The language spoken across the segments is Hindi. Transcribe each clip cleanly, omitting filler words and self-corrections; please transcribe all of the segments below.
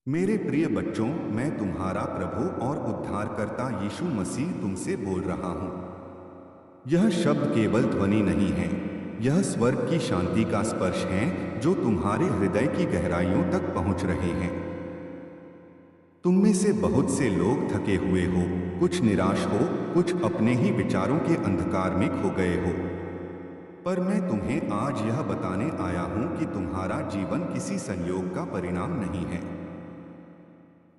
मेरे प्रिय बच्चों, मैं तुम्हारा प्रभु और उद्धारकर्ता यीशु मसीह तुमसे बोल रहा हूँ। यह शब्द केवल ध्वनि नहीं है, यह स्वर्ग की शांति का स्पर्श है जो तुम्हारे हृदय की गहराइयों तक पहुँच रहे हैं। तुम में से बहुत से लोग थके हुए हो, कुछ निराश हो, कुछ अपने ही विचारों के अंधकार में खो गए हो। पर मैं तुम्हें आज यह बताने आया हूँ कि तुम्हारा जीवन किसी संयोग का परिणाम नहीं है।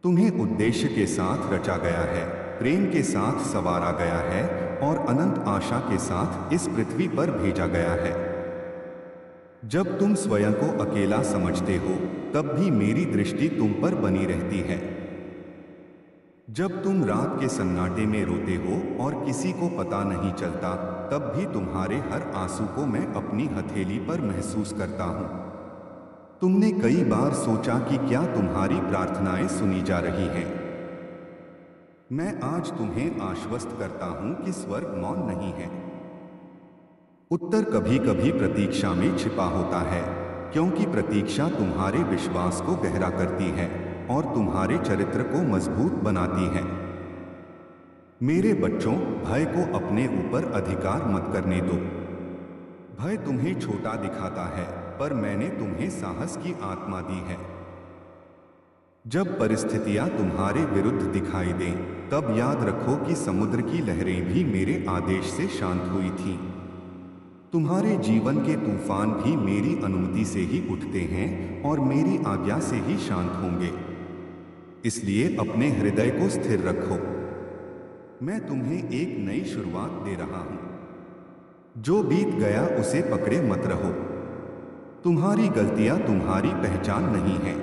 तुम्हें उद्देश्य के साथ रचा गया है, प्रेम के साथ संवारा गया है और अनंत आशा के साथ इस पृथ्वी पर भेजा गया है। जब तुम स्वयं को अकेला समझते हो, तब भी मेरी दृष्टि तुम पर बनी रहती है। जब तुम रात के सन्नाटे में रोते हो और किसी को पता नहीं चलता, तब भी तुम्हारे हर आंसू को मैं अपनी हथेली पर महसूस करता हूँ। तुमने कई बार सोचा कि क्या तुम्हारी प्रार्थनाएं सुनी जा रही हैं। मैं आज तुम्हें आश्वस्त करता हूं कि स्वर्ग मौन नहीं है। उत्तर कभी कभी प्रतीक्षा में छिपा होता है, क्योंकि प्रतीक्षा तुम्हारे विश्वास को गहरा करती है और तुम्हारे चरित्र को मजबूत बनाती है। मेरे बच्चों, भय को अपने ऊपर अधिकार मत करने दो। भय तुम्हें छोटा दिखाता है, पर मैंने तुम्हें साहस की आत्मा दी है। जब परिस्थितियां तुम्हारे विरुद्ध दिखाई दें, तब याद रखो कि समुद्र की लहरें भी मेरे आदेश से शांत हुई थीं। तुम्हारे जीवन के तूफान भी मेरी अनुमति से ही उठते हैं और मेरी आज्ञा से ही शांत होंगे। इसलिए अपने हृदय को स्थिर रखो। मैं तुम्हें एक नई शुरुआत दे रहा हूं। जो बीत गया उसे पकड़े मत रहो। तुम्हारी गलतियां तुम्हारी पहचान नहीं है।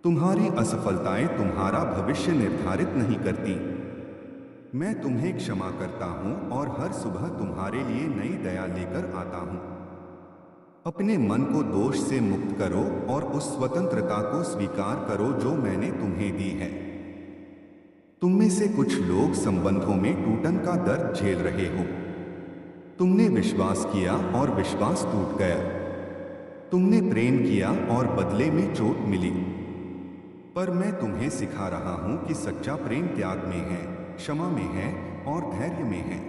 तुम्हारी असफलताएं तुम्हारा भविष्य निर्धारित नहीं करती। मैं तुम्हें क्षमा करता हूं और हर सुबह तुम्हारे लिए नई दया लेकर आता हूं। अपने मन को दोष से मुक्त करो और उस स्वतंत्रता को स्वीकार करो जो मैंने तुम्हें दी है। तुम में से कुछ लोग संबंधों में टूटन का दर्द झेल रहे हो। तुमने विश्वास किया और विश्वास टूट गया। तुमने प्रेम किया और बदले में चोट मिली। पर मैं तुम्हें सिखा रहा हूं कि सच्चा प्रेम त्याग में है, क्षमा में है और धैर्य में है।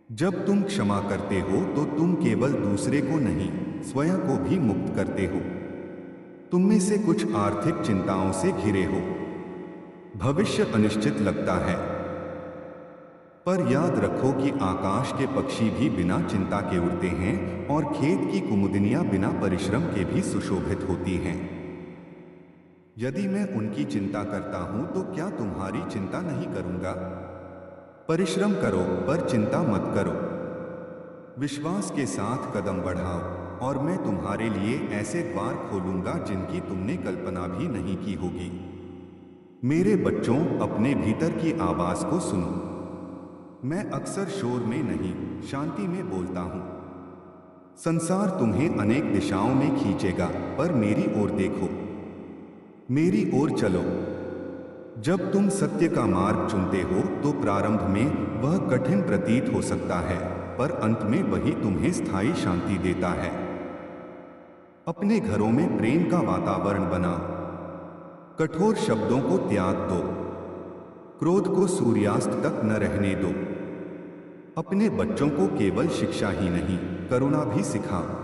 जब तुम क्षमा करते हो तो तुम केवल दूसरे को नहीं, स्वयं को भी मुक्त करते हो। तुम में से कुछ आर्थिक चिंताओं से घिरे हो। भविष्य अनिश्चित लगता है, पर याद रखो कि आकाश के पक्षी भी बिना चिंता के उड़ते हैं और खेत की कुमुदनियां बिना परिश्रम के भी सुशोभित होती हैं। यदि मैं उनकी चिंता करता हूं तो क्या तुम्हारी चिंता नहीं करूंगा? परिश्रम करो पर चिंता मत करो। विश्वास के साथ कदम बढ़ाओ और मैं तुम्हारे लिए ऐसे द्वार खोलूंगा जिनकी तुमने कल्पना भी नहीं की होगी। मेरे बच्चों, अपने भीतर की आवाज को सुनो। मैं अक्सर शोर में नहीं, शांति में बोलता हूं। संसार तुम्हें अनेक दिशाओं में खींचेगा, पर मेरी ओर देखो, मेरी ओर चलो। जब तुम सत्य का मार्ग चुनते हो तो प्रारंभ में वह कठिन प्रतीत हो सकता है, पर अंत में वही तुम्हें स्थायी शांति देता है। अपने घरों में प्रेम का वातावरण बनाओ। कठोर शब्दों को त्याग दो। क्रोध को सूर्यास्त तक न रहने दो। अपने बच्चों को केवल शिक्षा ही नहीं, करुणा भी सिखाओ।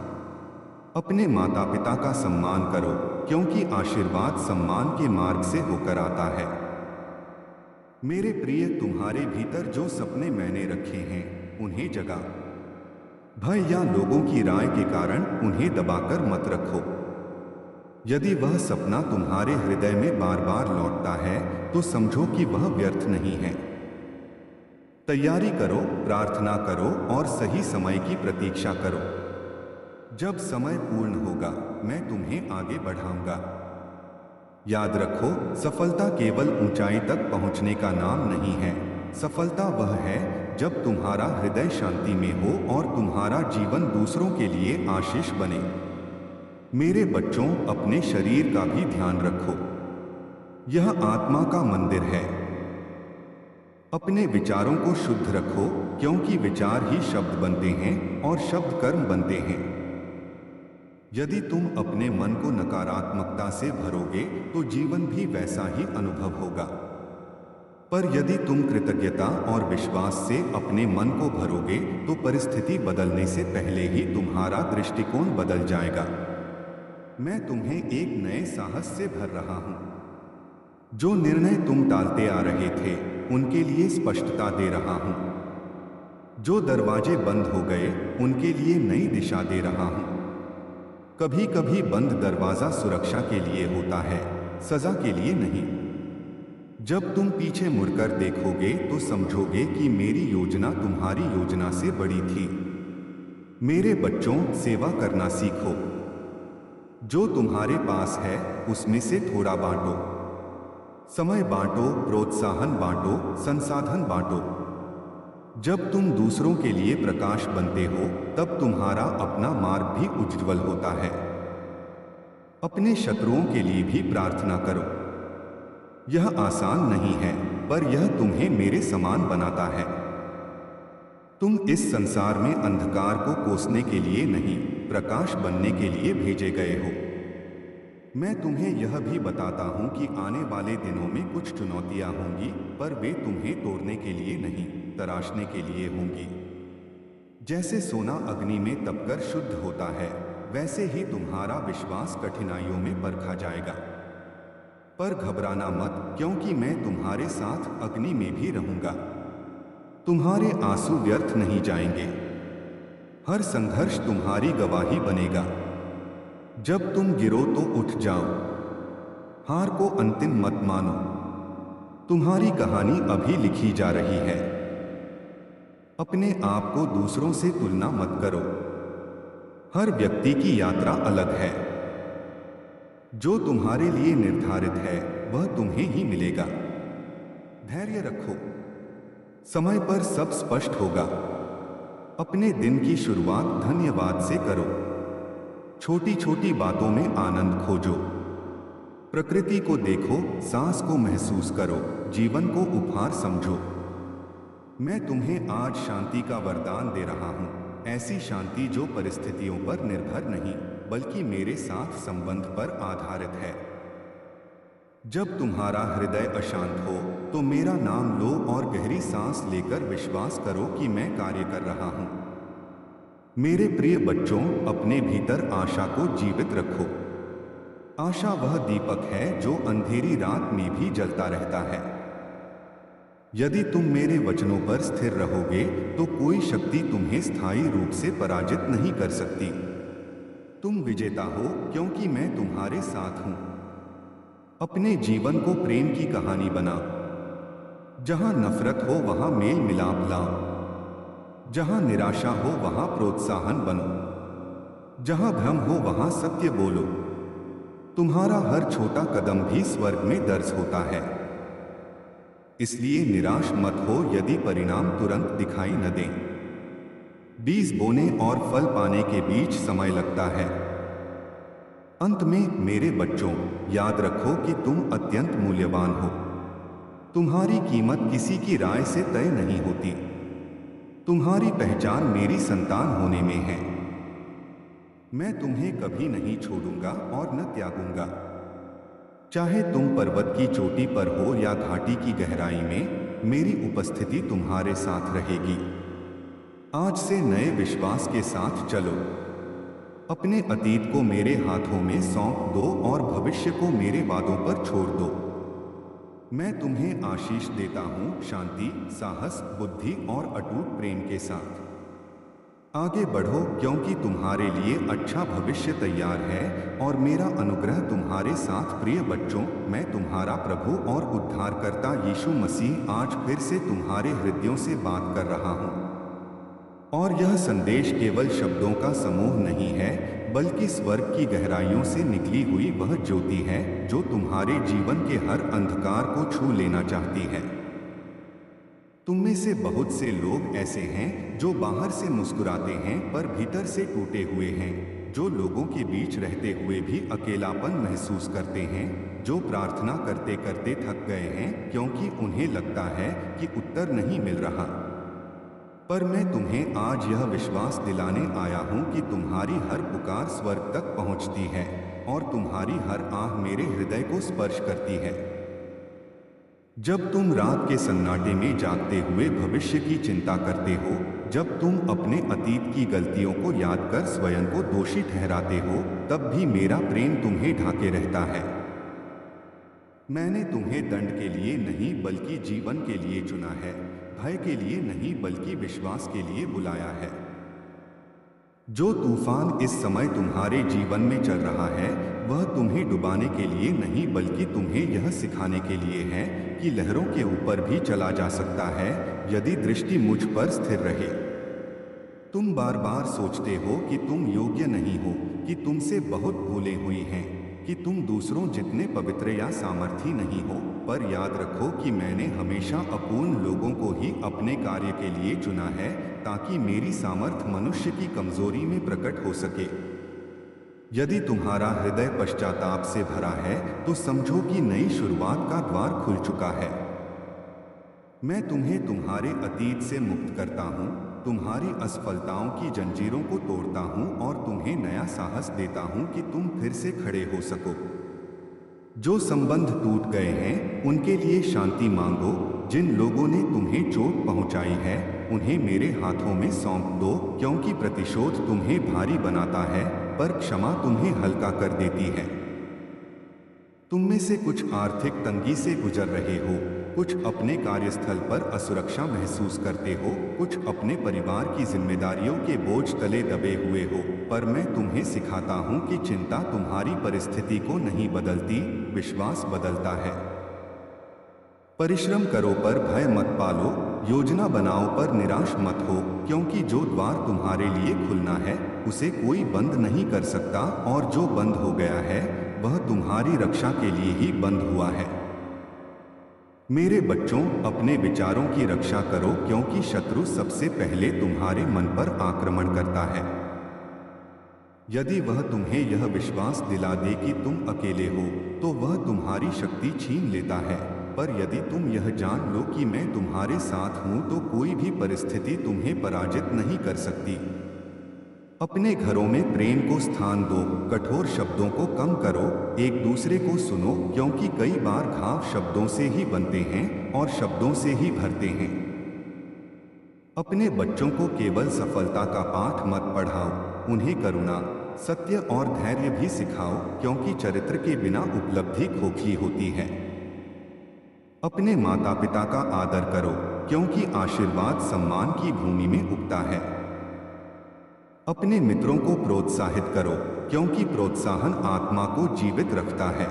अपने माता पिता का सम्मान करो, क्योंकि आशीर्वाद सम्मान के मार्ग से होकर आता है। मेरे प्रिय, तुम्हारे भीतर जो सपने मैंने रखे हैं, उन्हें जगा। भय या लोगों की राय के कारण उन्हें दबाकर मत रखो। यदि वह सपना तुम्हारे हृदय में बार बार लौटता है, तो समझो कि वह व्यर्थ नहीं है। तैयारी करो, प्रार्थना करो और सही समय की प्रतीक्षा करो। जब समय पूर्ण होगा, मैं तुम्हें आगे बढ़ाऊंगा। याद रखो, सफलता केवल ऊंचाई तक पहुंचने का नाम नहीं है। सफलता वह है जब तुम्हारा हृदय शांति में हो और तुम्हारा जीवन दूसरों के लिए आशीष बने। मेरे बच्चों, अपने शरीर का भी ध्यान रखो। यह आत्मा का मंदिर है। अपने विचारों को शुद्ध रखो, क्योंकि विचार ही शब्द बनते हैं और शब्द कर्म बनते हैं। यदि तुम अपने मन को नकारात्मकता से भरोगे तो जीवन भी वैसा ही अनुभव होगा। पर यदि तुम कृतज्ञता और विश्वास से अपने मन को भरोगे तो परिस्थिति बदलने से पहले ही तुम्हारा दृष्टिकोण बदल जाएगा। मैं तुम्हें एक नए साहस से भर रहा हूं। जो निर्णय तुम टालते आ रहे थे उनके लिए स्पष्टता दे रहा हूं। जो दरवाजे बंद हो गए उनके लिए नई दिशा दे रहा हूं। कभी कभी बंद दरवाजा सुरक्षा के लिए होता है, सजा के लिए नहीं। जब तुम पीछे मुड़कर देखोगे तो समझोगे कि मेरी योजना तुम्हारी योजना से बड़ी थी। मेरे बच्चों, सेवा करना सीखो। जो तुम्हारे पास है उसमें से थोड़ा बांटो। समय बांटो, प्रोत्साहन बांटो, संसाधन बांटो। जब तुम दूसरों के लिए प्रकाश बनते हो तब तुम्हारा अपना मार्ग भी उज्ज्वल होता है। अपने शत्रुओं के लिए भी प्रार्थना करो। यह आसान नहीं है, पर यह तुम्हें मेरे समान बनाता है। तुम इस संसार में अंधकार को कोसने के लिए नहीं, प्रकाश बनने के लिए भेजे गए हो। मैं तुम्हें यह भी बताता हूं कि आने वाले दिनों में कुछ चुनौतियां होंगी, पर वे तुम्हें तोड़ने के लिए नहीं, तराशने के लिए होंगी। जैसे सोना अग्नि में तपकर शुद्ध होता है, वैसे ही तुम्हारा विश्वास कठिनाइयों में परखा जाएगा। पर घबराना मत, क्योंकि मैं तुम्हारे साथ अग्नि में भी रहूंगा। तुम्हारे आंसू व्यर्थ नहीं जाएंगे। हर संघर्ष तुम्हारी गवाही बनेगा। जब तुम गिरो तो उठ जाओ। हार को अंतिम मत मानो। तुम्हारी कहानी अभी लिखी जा रही है। अपने आप को दूसरों से तुलना मत करो। हर व्यक्ति की यात्रा अलग है। जो तुम्हारे लिए निर्धारित है वह तुम्हें ही मिलेगा। धैर्य रखो, समय पर सब स्पष्ट होगा। अपने दिन की शुरुआत धन्यवाद से करो। छोटी छोटी बातों में आनंद खोजो। प्रकृति को देखो, सांस को महसूस करो, जीवन को उपहार समझो। मैं तुम्हें आज शांति का वरदान दे रहा हूं, ऐसी शांति जो परिस्थितियों पर निर्भर नहीं बल्कि मेरे साथ संबंध पर आधारित है। जब तुम्हारा हृदय अशांत हो तो मेरा नाम लो और गहरी सांस लेकर विश्वास करो कि मैं कार्य कर रहा हूं। मेरे प्रिय बच्चों, अपने भीतर आशा को जीवित रखो। आशा वह दीपक है जो अंधेरी रात में भी जलता रहता है। यदि तुम मेरे वचनों पर स्थिर रहोगे तो कोई शक्ति तुम्हें स्थायी रूप से पराजित नहीं कर सकती। तुम विजेता हो क्योंकि मैं तुम्हारे साथ हूं। अपने जीवन को प्रेम की कहानी बनाओ। जहां नफरत हो वहां मेल मिलाप लाओ। जहां निराशा हो वहां प्रोत्साहन बनो। जहां भ्रम हो वहां सत्य बोलो। तुम्हारा हर छोटा कदम भी स्वर्ग में दर्ज होता है। इसलिए निराश मत हो यदि परिणाम तुरंत दिखाई न दें। बीज बोने और फल पाने के बीच समय लगता है। अंत में मेरे बच्चों, याद रखो कि तुम अत्यंत मूल्यवान हो। तुम्हारी कीमत किसी की राय से तय नहीं होती। तुम्हारी पहचान मेरी संतान होने में है। मैं तुम्हें कभी नहीं छोड़ूंगा और न त्यागूंगा। चाहे तुम पर्वत की चोटी पर हो या घाटी की गहराई में, मेरी उपस्थिति तुम्हारे साथ रहेगी। आज से नए विश्वास के साथ चलो। अपने अतीत को मेरे हाथों में सौंप दो और भविष्य को मेरे वादों पर छोड़ दो। मैं तुम्हें आशीष देता हूं, शांति, साहस, बुद्धि और अटूट प्रेम के साथ। आगे बढ़ो क्योंकि तुम्हारे लिए अच्छा भविष्य तैयार है और मेरा अनुग्रह तुम्हारे साथ। प्रिय बच्चों, मैं तुम्हारा प्रभु और उद्धारकर्ता यीशु मसीह आज फिर से तुम्हारे हृदयों से बात कर रहा हूं। और यह संदेश केवल शब्दों का समूह नहीं है, बल्कि स्वर्ग की गहराइयों से निकली हुई वह ज्योति है जो तुम्हारे जीवन के हर अंधकार को छू लेना चाहती है। तुम में से बहुत से लोग ऐसे हैं जो बाहर से मुस्कुराते हैं पर भीतर से टूटे हुए हैं, जो लोगों के बीच रहते हुए भी अकेलापन महसूस करते हैं, जो प्रार्थना करते करते थक गए हैं क्योंकि उन्हें लगता है कि उत्तर नहीं मिल रहा। पर मैं तुम्हें आज यह विश्वास दिलाने आया हूं कि तुम्हारी हर पुकार स्वर्ग तक पहुंचती है और तुम्हारी हर आह मेरे हृदय को स्पर्श करती है। जब तुम रात के सन्नाटे में जागते हुए भविष्य की चिंता करते हो, जब तुम अपने अतीत की गलतियों को याद कर स्वयं को दोषी ठहराते हो, तब भी मेरा प्रेम तुम्हें ढाके रहता है। मैंने तुम्हें दंड के लिए नहीं बल्कि जीवन के लिए चुना है, भय के लिए नहीं बल्कि विश्वास के लिए बुलाया है। जो तूफान इस समय तुम्हारे जीवन में चल रहा है, वह तुम्हें डुबाने के लिए नहीं बल्कि तुम्हें यह सिखाने के लिए है कि लहरों के ऊपर भी चला जा सकता है यदि दृष्टि मुझ पर स्थिर रहे। तुम बार बार सोचते हो कि तुम योग्य नहीं हो, कि तुमसे बहुत भूलें हुई हैं, कि तुम दूसरों जितने पवित्र या सामर्थी नहीं हो, पर याद रखो कि मैंने हमेशा अपूर्ण लोगों को ही अपने कार्य के लिए चुना है, ताकि मेरी सामर्थ्य मनुष्य की कमजोरी में प्रकट हो सके। यदि तुम्हारा हृदय पश्चाताप से भरा है, तो समझो कि नई शुरुआत का द्वार खुल चुका है। मैं तुम्हें तुम्हारे अतीत से मुक्त करता हूँ, तुम्हारी असफलताओं की जंजीरों को तोड़ता हूँ और तुम्हें नया साहस देता हूँ कि तुम फिर से खड़े हो सको। जो संबंध टूट गए हैं, उनके लिए शांति मांगो। जिन लोगों ने तुम्हें चोट पहुंचाई है, उन्हें मेरे हाथों में सौंप दो, क्योंकि प्रतिशोध तुम्हें भारी बनाता है, पर क्षमा तुम्हें हल्का कर देती है। तुम में से कुछ आर्थिक तंगी से गुजर रहे हो, कुछ अपने कार्यस्थल पर असुरक्षा महसूस करते हो, कुछ अपने परिवार की जिम्मेदारियों के बोझ तले दबे हुए हो, पर मैं तुम्हें सिखाता हूं कि चिंता तुम्हारी परिस्थिति को नहीं बदलती, विश्वास बदलता है। परिश्रम करो पर भय मत पालो, योजना बनाओ पर निराश मत हो, क्योंकि जो द्वार तुम्हारे लिए खुलना है उसे कोई बंद नहीं कर सकता, और जो बंद हो गया है वह तुम्हारी रक्षा के लिए ही बंद हुआ है। मेरे बच्चों, अपने विचारों की रक्षा करो, क्योंकि शत्रु सबसे पहले तुम्हारे मन पर आक्रमण करता है। यदि वह तुम्हें यह विश्वास दिला दे कि तुम अकेले हो, तो वह तुम्हारी शक्ति छीन लेता है, पर यदि तुम यह जान लो कि मैं तुम्हारे साथ हूं, तो कोई भी परिस्थिति तुम्हें पराजित नहीं कर सकती। अपने घरों में प्रेम को स्थान दो, कठोर शब्दों को कम करो, एक दूसरे को सुनो, क्योंकि कई बार घाव शब्दों से ही बनते हैं और शब्दों से ही भरते हैं। अपने बच्चों को केवल सफलता का पाठ मत पढ़ाओ, उन्हें करुणा, सत्य और धैर्य भी सिखाओ, क्योंकि चरित्र के बिना उपलब्धि खोखली होती है। अपने माता पिता का आदर करो, क्योंकि आशीर्वाद सम्मान की भूमि में उगता है। अपने मित्रों को प्रोत्साहित करो, क्योंकि प्रोत्साहन आत्मा को जीवित रखता है।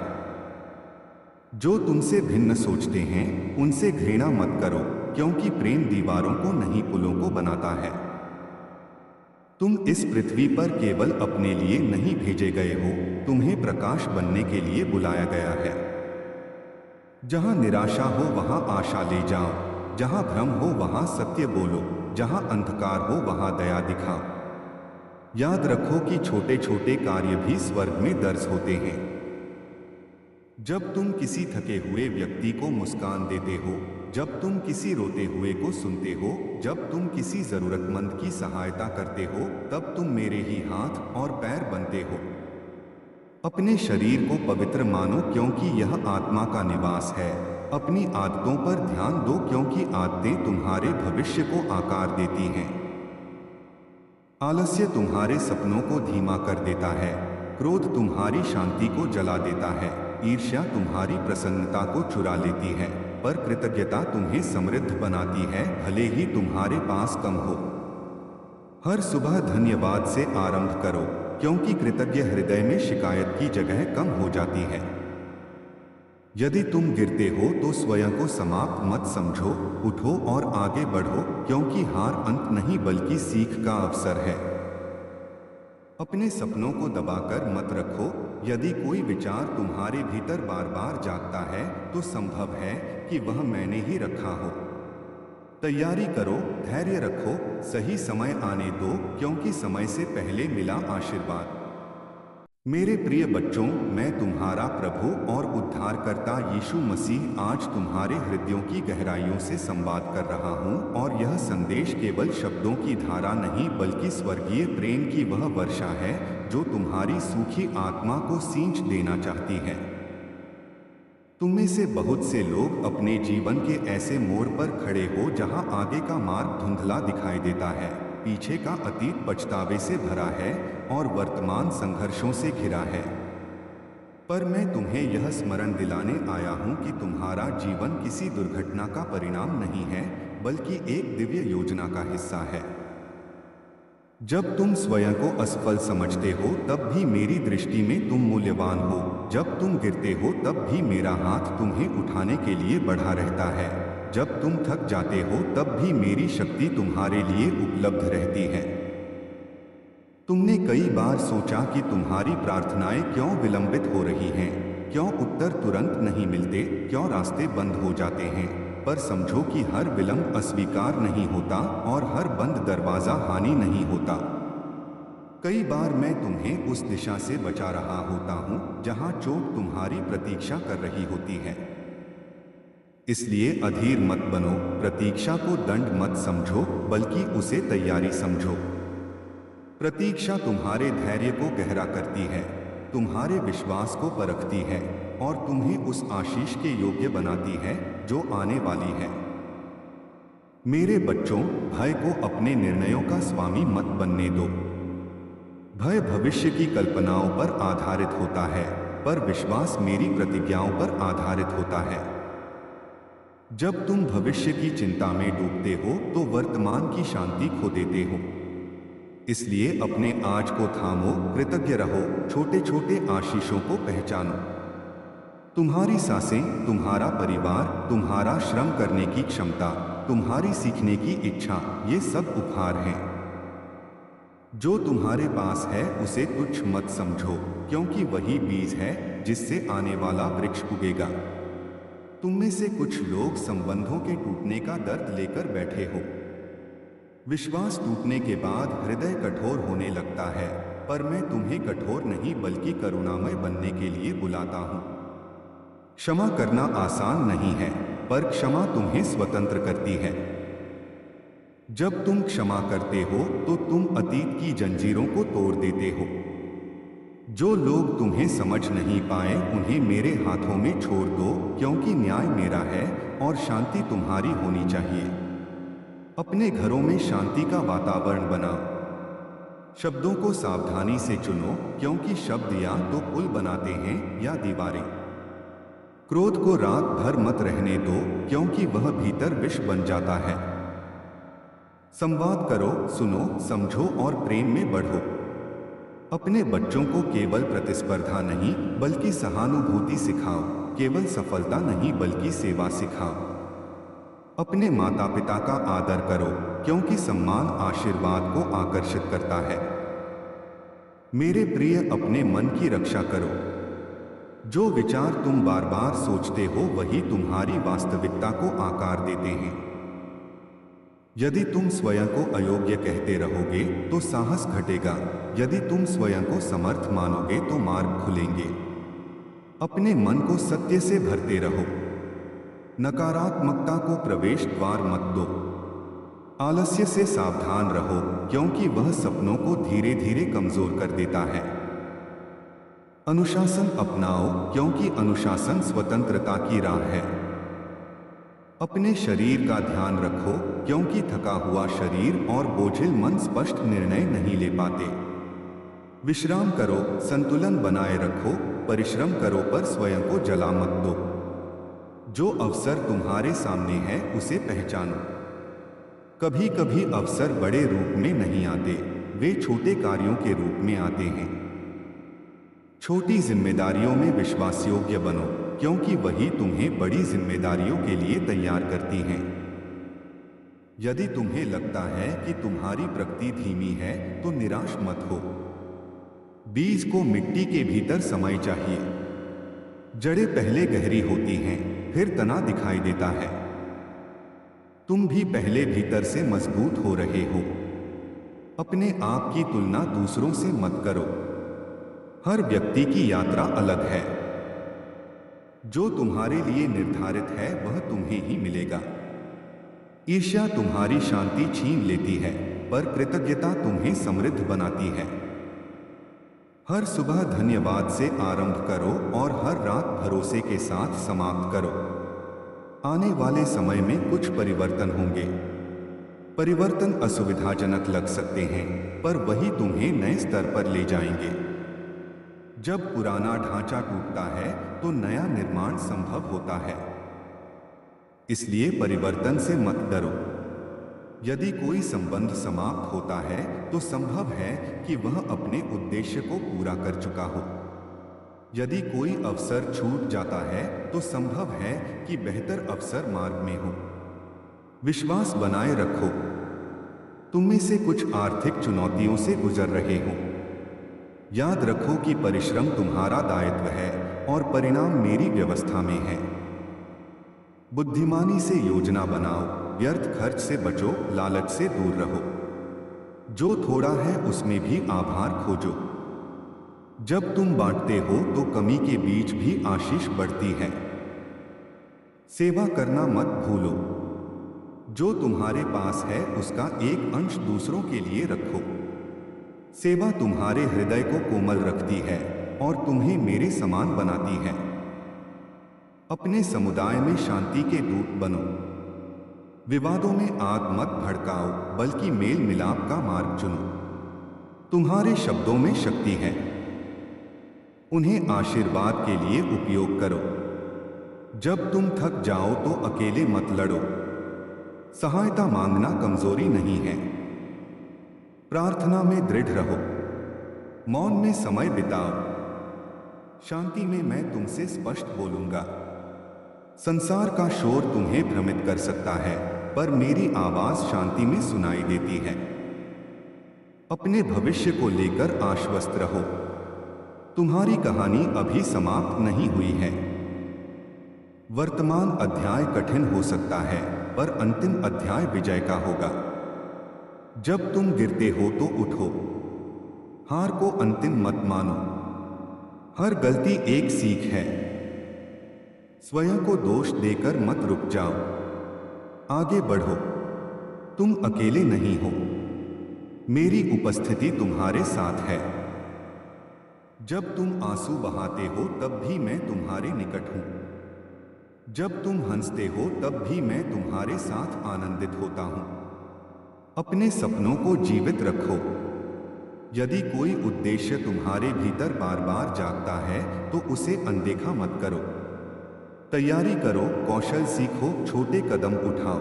जो तुमसे भिन्न सोचते हैं, उनसे घृणा मत करो, क्योंकि प्रेम दीवारों को नहीं पुलों को बनाता है। तुम इस पृथ्वी पर केवल अपने लिए नहीं भेजे गए हो, तुम्हें प्रकाश बनने के लिए बुलाया गया है। जहां निराशा हो वहां आशा ले जाओ, जहां भ्रम हो वहां सत्य बोलो, जहां अंधकार हो वहां दया दिखाओ। याद रखो कि छोटे छोटे कार्य भी स्वर्ग में दर्ज होते हैं। जब तुम किसी थके हुए व्यक्ति को मुस्कान देते हो, जब तुम किसी रोते हुए को सुनते हो, जब तुम किसी जरूरतमंद की सहायता करते हो, तब तुम मेरे ही हाथ और पैर बनते हो। अपने शरीर को पवित्र मानो, क्योंकि यह आत्मा का निवास है। अपनी आदतों पर ध्यान दो, क्योंकि आदतें तुम्हारे भविष्य को आकार देती हैं। आलस्य तुम्हारे सपनों को धीमा कर देता है, क्रोध तुम्हारी शांति को जला देता है, ईर्ष्या तुम्हारी प्रसन्नता को चुरा लेती है, पर कृतज्ञता तुम्हें समृद्ध बनाती है, भले ही तुम्हारे पास कम हो। हर सुबह धन्यवाद से आरंभ करो, क्योंकि कृतज्ञ हृदय में शिकायत की जगह कम हो जाती है। यदि तुम गिरते हो तो स्वयं को समाप्त मत समझो, उठो और आगे बढ़ो, क्योंकि हार अंत नहीं बल्कि सीख का अवसर है। अपने सपनों को दबाकर मत रखो। यदि कोई विचार तुम्हारे भीतर बार बार जागता है, तो संभव है कि वह मैंने ही रखा हो। तैयारी करो, धैर्य रखो, सही समय आने दो, क्योंकि समय से पहले मिला आशीर्वाद। मेरे प्रिय बच्चों, मैं तुम्हारा प्रभु और उद्धारकर्ता यीशु मसीह आज तुम्हारे हृदयों की गहराइयों से संवाद कर रहा हूँ और यह संदेश केवल शब्दों की धारा नहीं बल्कि स्वर्गीय प्रेम की वह वर्षा है जो तुम्हारी सूखी आत्मा को सींच देना चाहती है। तुम में से बहुत से लोग अपने जीवन के ऐसे मोड़ पर खड़े हो जहां आगे का मार्ग धुंधला दिखाई देता है, पीछे का अतीत पछतावे से भरा है और वर्तमान संघर्षों से घिरा है। पर मैं तुम्हें यह स्मरण दिलाने आया हूं कि तुम्हारा जीवन किसी दुर्घटना का परिणाम नहीं है बल्कि एक दिव्य योजना का हिस्सा है। जब तुम स्वयं को असफल समझते हो तब भी मेरी दृष्टि में तुम मूल्यवान हो। जब तुम गिरते हो तब भी मेरा हाथ तुम्हें उठाने के लिए बढ़ा रहता है। जब तुम थक जाते हो तब भी मेरी शक्ति तुम्हारे लिए उपलब्ध रहती है। तुमने कई बार सोचा कि तुम्हारी प्रार्थनाएं क्यों विलंबित हो रही हैं, क्यों उत्तर तुरंत नहीं मिलते, क्यों रास्ते बंद हो जाते हैं। पर समझो कि हर विलंब अस्वीकार नहीं होता और हर बंद दरवाजा हानि नहीं होता। कई बार मैं तुम्हें उस दिशा से बचा रहा होता हूं जहां चोट तुम्हारी प्रतीक्षा कर रही होती है। इसलिए अधीर मत बनो, प्रतीक्षा को दंड मत समझो बल्कि उसे तैयारी समझो। प्रतीक्षा तुम्हारे धैर्य को गहरा करती है, तुम्हारे विश्वास को परखती है और तुम्हें उस आशीष के योग्य बनाती है जो आने वाली है। मेरे बच्चों, भय को अपने निर्णयों का स्वामी मत बनने दो। भय भविष्य की कल्पनाओं पर आधारित होता है, पर विश्वास मेरी प्रतिज्ञाओं पर आधारित होता है। जब तुम भविष्य की चिंता में डूबते हो तो वर्तमान की शांति खो देते हो। इसलिए अपने आज को थामो, कृतज्ञ रहो, छोटे छोटे आशीषों को पहचानो। तुम्हारी सांसें, तुम्हारा परिवार, तुम्हारा श्रम करने की क्षमता, तुम्हारी सीखने की इच्छा, ये सब उपहार हैं। जो तुम्हारे पास है उसे तुच्छ मत समझो, क्योंकि वही बीज है जिससे आने वाला वृक्ष उगेगा। तुम में से कुछ लोग संबंधों के टूटने का दर्द लेकर बैठे हो। विश्वास टूटने के बाद हृदय कठोर होने लगता है, पर मैं तुम्हें कठोर नहीं बल्कि करुणामय बनने के लिए बुलाता हूं। क्षमा करना आसान नहीं है, पर क्षमा तुम्हें स्वतंत्र करती है। जब तुम क्षमा करते हो तो तुम अतीत की जंजीरों को तोड़ देते हो। जो लोग तुम्हें समझ नहीं पाए उन्हें मेरे हाथों में छोड़ दो, क्योंकि न्याय मेरा है और शांति तुम्हारी होनी चाहिए। अपने घरों में शांति का वातावरण बनाओ। शब्दों को सावधानी से चुनो, क्योंकि शब्द या तो पुल बनाते हैं या दीवारें। क्रोध को रात भर मत रहने दो, क्योंकि वह भीतर विष बन जाता है। संवाद करो, सुनो, समझो और प्रेम में बढ़ो। अपने बच्चों को केवल प्रतिस्पर्धा नहीं बल्कि सहानुभूति सिखाओ, केवल सफलता नहीं बल्कि सेवा सिखाओ। अपने माता पिता का आदर करो, क्योंकि सम्मान आशीर्वाद को आकर्षित करता है। मेरे प्रिय, अपने मन की रक्षा करो। जो विचार तुम बार बार सोचते हो वही तुम्हारी वास्तविकता को आकार देते हैं। यदि तुम स्वयं को अयोग्य कहते रहोगे तो साहस घटेगा। यदि तुम स्वयं को समर्थ मानोगे तो मार्ग खुलेंगे। अपने मन को सत्य से भरते रहो। नकारात्मकता को प्रवेश द्वार मत दो। आलस्य से सावधान रहो, क्योंकि वह सपनों को धीरे धीरे कमजोर कर देता है। अनुशासन अपनाओ, क्योंकि अनुशासन स्वतंत्रता की राह है। अपने शरीर का ध्यान रखो, क्योंकि थका हुआ शरीर और बोझिल मन स्पष्ट निर्णय नहीं ले पाते। विश्राम करो, संतुलन बनाए रखो, परिश्रम करो पर स्वयं को जला मत दो। जो अवसर तुम्हारे सामने है उसे पहचानो। कभी कभी अवसर बड़े रूप में नहीं आते, वे छोटे कार्यों के रूप में आते हैं। छोटी जिम्मेदारियों में विश्वासयोग्य बनो, क्योंकि वही तुम्हें बड़ी जिम्मेदारियों के लिए तैयार करती हैं। यदि तुम्हें लगता है कि तुम्हारी प्रगति धीमी है तो निराश मत हो। बीज को मिट्टी के भीतर समय चाहिए। जड़ें पहले गहरी होती हैं, फिर तना दिखाई देता है। तुम भी पहले भीतर से मजबूत हो रहे हो। अपने आप की तुलना दूसरों से मत करो। हर व्यक्ति की यात्रा अलग है। जो तुम्हारे लिए निर्धारित है वह तुम्हें ही मिलेगा। ईर्ष्या तुम्हारी शांति छीन लेती है, पर कृतज्ञता तुम्हें समृद्ध बनाती है। हर सुबह धन्यवाद से आरंभ करो और हर रात भरोसे के साथ समाप्त करो। आने वाले समय में कुछ परिवर्तन होंगे। परिवर्तन असुविधाजनक लग सकते हैं, पर वही तुम्हें नए स्तर पर ले जाएंगे। जब पुराना ढांचा टूटता है तो नया निर्माण संभव होता है। इसलिए परिवर्तन से मत डरो। यदि कोई संबंध समाप्त होता है तो संभव है कि वह अपने उद्देश्य को पूरा कर चुका हो। यदि कोई अवसर छूट जाता है तो संभव है कि बेहतर अवसर मार्ग में हो। विश्वास बनाए रखो। तुम में से कुछ आर्थिक चुनौतियों से गुजर रहे हो। याद रखो कि परिश्रम तुम्हारा दायित्व है और परिणाम मेरी व्यवस्था में है। बुद्धिमानी से योजना बनाओ, व्यर्थ खर्च से बचो, लालच से दूर रहो। जो थोड़ा है उसमें भी आभार खोजो। जब तुम बांटते हो तो कमी के बीच भी आशीष बढ़ती है। सेवा करना मत भूलो। जो तुम्हारे पास है उसका एक अंश दूसरों के लिए रखो। सेवा तुम्हारे हृदय को कोमल रखती है और तुम्हें मेरे समान बनाती है। अपने समुदाय में शांति के दूत बनो। विवादों में आग मत भड़काओ, बल्कि मेल मिलाप का मार्ग चुनो। तुम्हारे शब्दों में शक्ति है। उन्हें आशीर्वाद के लिए उपयोग करो। जब तुम थक जाओ तो अकेले मत लड़ो। सहायता मांगना कमजोरी नहीं है। प्रार्थना में दृढ़ रहो। मौन में समय बिताओ। शांति में मैं तुमसे स्पष्ट बोलूंगा। संसार का शोर तुम्हें भ्रमित कर सकता है, पर मेरी आवाज शांति में सुनाई देती है। अपने भविष्य को लेकर आश्वस्त रहो। तुम्हारी कहानी अभी समाप्त नहीं हुई है। वर्तमान अध्याय कठिन हो सकता है, पर अंतिम अध्याय विजय का होगा। जब तुम गिरते हो तो उठो। हार को अंतिम मत मानो। हर गलती एक सीख है। स्वयं को दोष देकर मत रुक जाओ। आगे बढ़ो। तुम अकेले नहीं हो। मेरी उपस्थिति तुम्हारे साथ है। जब तुम आंसू बहाते हो तब भी मैं तुम्हारे निकट हूं। जब तुम हंसते हो तब भी मैं तुम्हारे साथ आनंदित होता हूं। अपने सपनों को जीवित रखो। यदि कोई उद्देश्य तुम्हारे भीतर बार बार जागता है तो उसे अनदेखा मत करो। तैयारी करो, कौशल सीखो, छोटे कदम उठाओ।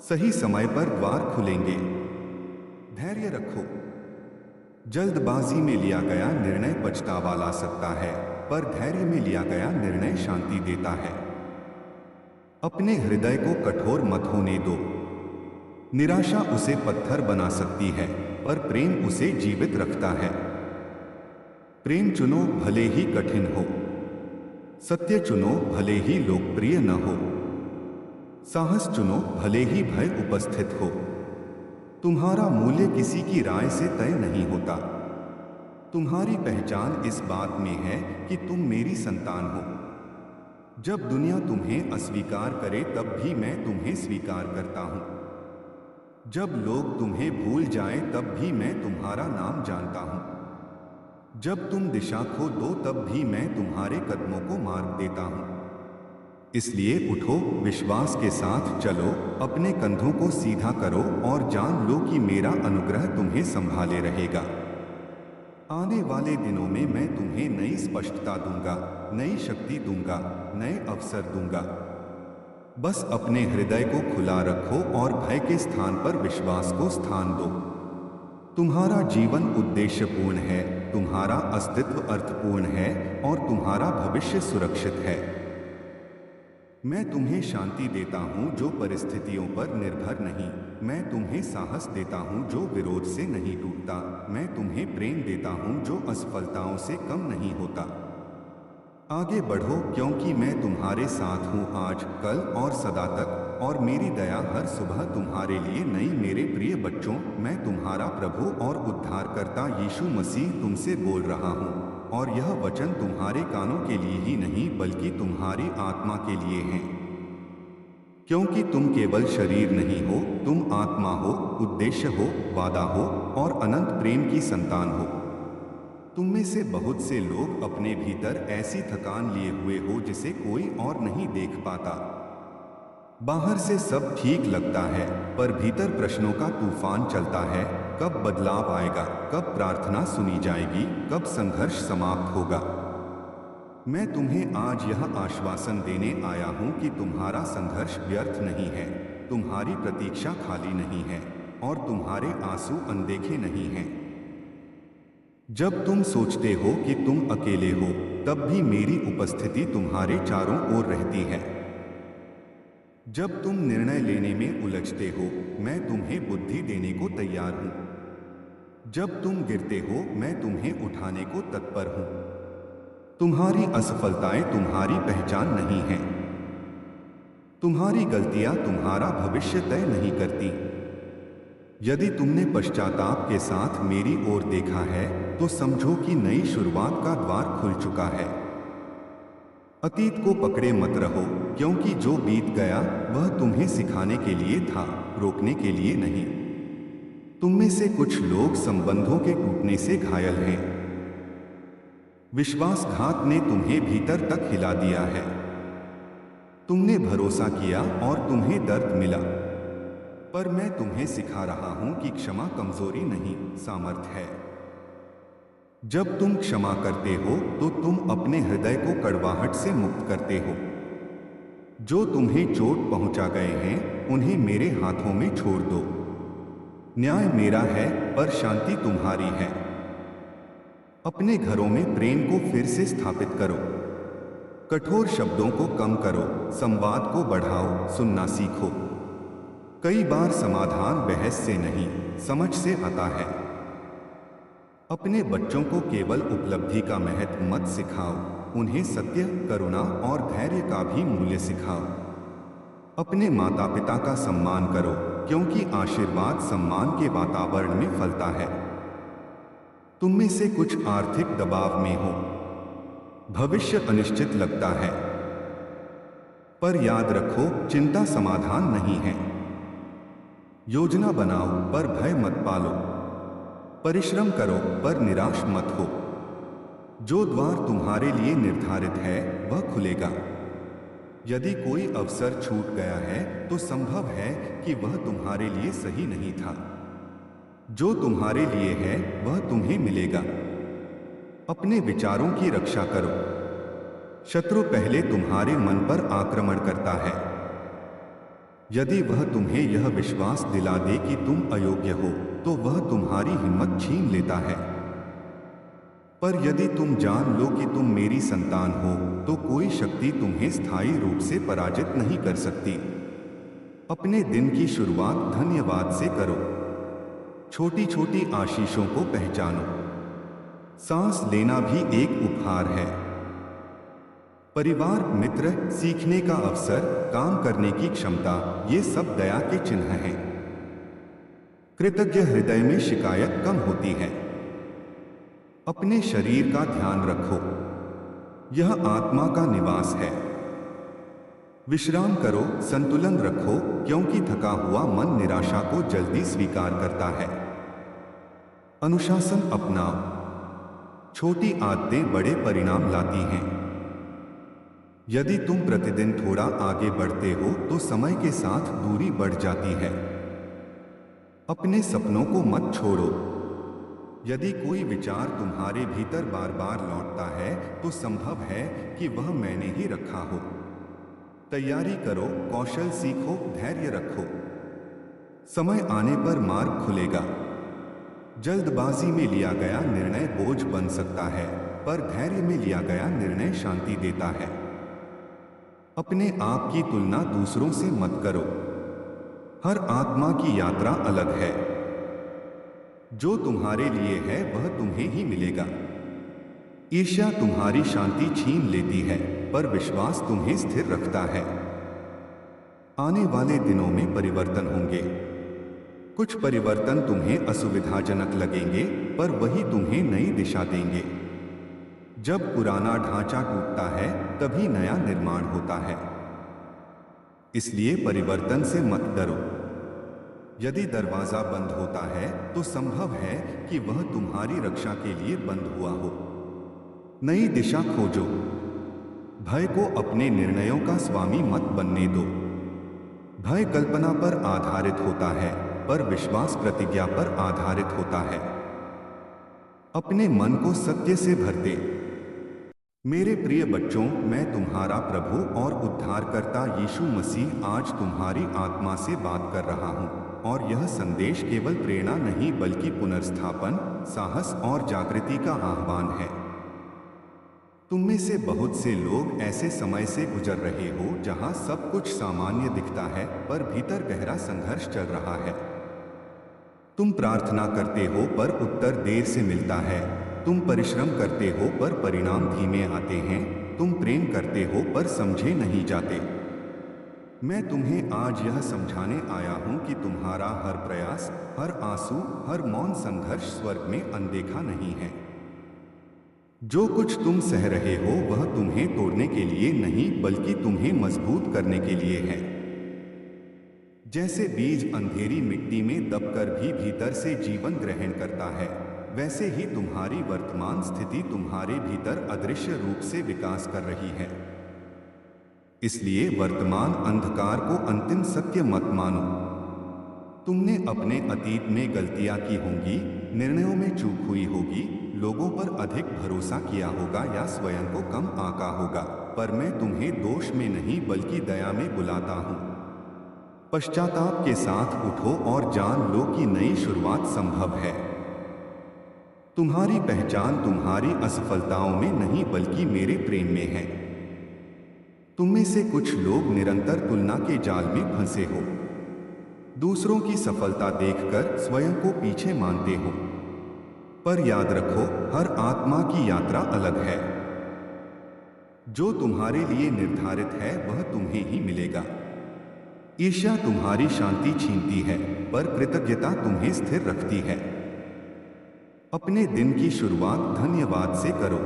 सही समय पर द्वार खुलेंगे। धैर्य रखो। जल्दबाजी में लिया गया निर्णय पछतावा ला सकता है, पर धैर्य में लिया गया निर्णय शांति देता है। अपने हृदय को कठोर मत होने दो। निराशा उसे पत्थर बना सकती है, पर प्रेम उसे जीवित रखता है। प्रेम चुनो भले ही कठिन हो। सत्य चुनो भले ही लोकप्रिय न हो। साहस चुनो भले ही भय उपस्थित हो। तुम्हारा मूल्य किसी की राय से तय नहीं होता। तुम्हारी पहचान इस बात में है कि तुम मेरी संतान हो। जब दुनिया तुम्हें अस्वीकार करे तब भी मैं तुम्हें स्वीकार करता हूं। जब लोग तुम्हें भूल जाएं तब भी मैं तुम्हारा नाम जानता हूं। जब तुम दिशा खो दो तब भी मैं तुम्हारे कदमों को मार्ग देता हूं। इसलिए उठो, विश्वास के साथ चलो, अपने कंधों को सीधा करो और जान लो कि मेरा अनुग्रह तुम्हें संभाले रहेगा। आने वाले दिनों में मैं तुम्हें नई स्पष्टता दूंगा, नई शक्ति दूंगा, नए अवसर दूंगा। बस अपने हृदय को खुला रखो और भय के स्थान पर विश्वास को स्थान दो। तुम्हारा जीवन उद्देश्यपूर्ण है, तुम्हारा अस्तित्व अर्थपूर्ण है और तुम्हारा भविष्य सुरक्षित है। मैं तुम्हें शांति देता हूं जो परिस्थितियों पर निर्भर नहीं। मैं तुम्हें साहस देता हूं जो विरोध से नहीं टूटता। मैं तुम्हें प्रेम देता हूं जो असफलताओं से कम नहीं होता। आगे बढ़ो, क्योंकि मैं तुम्हारे साथ हूं आज, कल और सदा तक। और मेरी दया हर सुबह तुम्हारे लिए नई। मेरे प्रिय बच्चों, मैं तुम्हारा प्रभु और उद्धारकर्ता यीशु मसीह तुमसे बोल रहा हूँ, और यह वचन तुम्हारे कानों के लिए ही नहीं बल्कि तुम्हारी आत्मा के लिए है, क्योंकि तुम केवल शरीर नहीं हो, तुम आत्मा हो, उद्देश्य हो, वादा हो और अनंत प्रेम की संतान हो। तुम में से बहुत से लोग अपने भीतर ऐसी थकान लिए हुए हो जिसे कोई और नहीं देख पाता। बाहर से सब ठीक लगता है, पर भीतर प्रश्नों का तूफान चलता है। कब बदलाव आएगा? कब प्रार्थना सुनी जाएगी? कब संघर्ष समाप्त होगा? मैं तुम्हें आज यह आश्वासन देने आया हूं कि तुम्हारा संघर्ष व्यर्थ नहीं है, तुम्हारी प्रतीक्षा खाली नहीं है और तुम्हारे आंसू अनदेखे नहीं हैं। जब तुम सोचते हो कि तुम अकेले हो, तब भी मेरी उपस्थिति तुम्हारे चारों ओर रहती है। जब तुम निर्णय लेने में उलझते हो, मैं तुम्हें बुद्धि देने को तैयार हूं। जब तुम गिरते हो, मैं तुम्हें उठाने को तत्पर हूं। तुम्हारी असफलताएं तुम्हारी पहचान नहीं हैं। तुम्हारी गलतियां तुम्हारा भविष्य तय नहीं करती। यदि तुमने पश्चाताप के साथ मेरी ओर देखा है, तो समझो कि नई शुरुआत का द्वार खुल चुका है। अतीत को पकड़े मत रहो, क्योंकि जो बीत गया वह तुम्हें सिखाने के लिए था, रोकने के लिए नहीं। तुम में से कुछ लोग संबंधों के टूटने से घायल हैं। विश्वासघात ने तुम्हें भीतर तक हिला दिया है। तुमने भरोसा किया और तुम्हें दर्द मिला, पर मैं तुम्हें सिखा रहा हूं कि क्षमा कमजोरी नहीं, सामर्थ्य है। जब तुम क्षमा करते हो तो तुम अपने हृदय को कड़वाहट से मुक्त करते हो। जो तुम्हें चोट पहुंचा गए हैं, उन्हें मेरे हाथों में छोड़ दो। न्याय मेरा है, पर शांति तुम्हारी है। अपने घरों में प्रेम को फिर से स्थापित करो। कठोर शब्दों को कम करो, संवाद को बढ़ाओ, सुनना सीखो। कई बार समाधान बहस से नहीं, समझ से आता है। अपने बच्चों को केवल उपलब्धि का महत्व मत सिखाओ, उन्हें सत्य, करुणा और धैर्य का भी मूल्य सिखाओ। अपने माता पिता का सम्मान करो, क्योंकि आशीर्वाद सम्मान के वातावरण में फलता है। तुम में से कुछ आर्थिक दबाव में हो, भविष्य अनिश्चित लगता है, पर याद रखो, चिंता समाधान नहीं है। योजना बनाओ पर भय मत पालो। परिश्रम करो पर निराश मत हो। जो द्वार तुम्हारे लिए निर्धारित है वह खुलेगा। यदि कोई अवसर छूट गया है तो संभव है कि वह तुम्हारे लिए सही नहीं था। जो तुम्हारे लिए है वह तुम्हें मिलेगा। अपने विचारों की रक्षा करो। शत्रु पहले तुम्हारे मन पर आक्रमण करता है। यदि वह तुम्हें यह विश्वास दिला दे कि तुम अयोग्य हो, तो वह तुम्हारी हिम्मत छीन लेता है। पर यदि तुम जान लो कि तुम मेरी संतान हो, तो कोई शक्ति तुम्हें स्थायी रूप से पराजित नहीं कर सकती। अपने दिन की शुरुआत धन्यवाद से करो। छोटी छोटी आशीषों को पहचानो। सांस लेना भी एक उपहार है। परिवार, मित्र, सीखने का अवसर, काम करने की क्षमता, ये सब दया के चिन्ह हैं। कृतज्ञ हृदय में शिकायत कम होती है। अपने शरीर का ध्यान रखो, यह आत्मा का निवास है। विश्राम करो, संतुलन रखो, क्योंकि थका हुआ मन निराशा को जल्दी स्वीकार करता है। अनुशासन अपनाओ। छोटी आदतें बड़े परिणाम लाती हैं। यदि तुम प्रतिदिन थोड़ा आगे बढ़ते हो तो समय के साथ दूरी बढ़ जाती है। अपने सपनों को मत छोड़ो। यदि कोई विचार तुम्हारे भीतर बार बार लौटता है तो संभव है कि वह मैंने ही रखा हो। तैयारी करो, कौशल सीखो, धैर्य रखो। समय आने पर मार्ग खुलेगा। जल्दबाजी में लिया गया निर्णय बोझ बन सकता है, पर धैर्य में लिया गया निर्णय शांति देता है। अपने आप की तुलना दूसरों से मत करो। हर आत्मा की यात्रा अलग है। जो तुम्हारे लिए है वह तुम्हें ही मिलेगा। ईर्ष्या तुम्हारी शांति छीन लेती है, पर विश्वास तुम्हें स्थिर रखता है। आने वाले दिनों में परिवर्तन होंगे। कुछ परिवर्तन तुम्हें असुविधाजनक लगेंगे, पर वही तुम्हें नई दिशा देंगे। जब पुराना ढांचा टूटता है, तभी नया निर्माण होता है। इसलिए परिवर्तन से मत डरो। यदि दरवाजा बंद होता है, तो संभव है कि वह तुम्हारी रक्षा के लिए बंद हुआ हो। नई दिशा खोजो। भय को अपने निर्णयों का स्वामी मत बनने दो। भय कल्पना पर आधारित होता है, पर विश्वास प्रतिज्ञा पर आधारित होता है। अपने मन को सत्य से भर दे। मेरे प्रिय बच्चों, मैं तुम्हारा प्रभु और उद्धारकर्ता यीशु मसीह आज तुम्हारी आत्मा से बात कर रहा हूं, और यह संदेश केवल प्रेरणा नहीं बल्कि पुनर्स्थापन, साहस और जागृति का आह्वान है। तुम में से बहुत से लोग ऐसे समय से गुजर रहे हो जहां सब कुछ सामान्य दिखता है, पर भीतर गहरा संघर्ष चल रहा है। तुम प्रार्थना करते हो पर उत्तर देर से मिलता है। तुम परिश्रम करते हो पर परिणाम धीमे आते हैं। तुम प्रेम करते हो पर समझे नहीं जाते। मैं तुम्हें आज यह समझाने आया हूं कि तुम्हारा हर प्रयास, हर आंसू, हर मौन संघर्ष स्वर्ग में अनदेखा नहीं है। जो कुछ तुम सह रहे हो वह तुम्हें तोड़ने के लिए नहीं बल्कि तुम्हें मजबूत करने के लिए है। जैसे बीज अंधेरी मिट्टी में दबकर भी भीतर से जीवन ग्रहण करता है, वैसे ही तुम्हारी वर्तमान स्थिति तुम्हारे भीतर अदृश्य रूप से विकास कर रही है। इसलिए वर्तमान अंधकार को अंतिम सत्य मत मानो। तुमने अपने अतीत में गलतियां की होंगी, निर्णयों में चूक हुई होगी, लोगों पर अधिक भरोसा किया होगा या स्वयं को कम आंका होगा, पर मैं तुम्हें दोष में नहीं बल्कि दया में बुलाता हूं। पश्चाताप के साथ उठो और जान लो कि नई शुरुआत संभव है। तुम्हारी पहचान तुम्हारी असफलताओं में नहीं बल्कि मेरे प्रेम में है। तुम में से कुछ लोग निरंतर तुलना के जाल में फंसे हो। दूसरों की सफलता देखकर स्वयं को पीछे मानते हो। पर याद रखो, हर आत्मा की यात्रा अलग है। जो तुम्हारे लिए निर्धारित है वह तुम्हें ही मिलेगा। ईर्ष्या तुम्हारी शांति छीनती है, पर कृतज्ञता तुम्हें स्थिर रखती है। अपने दिन की शुरुआत धन्यवाद से करो।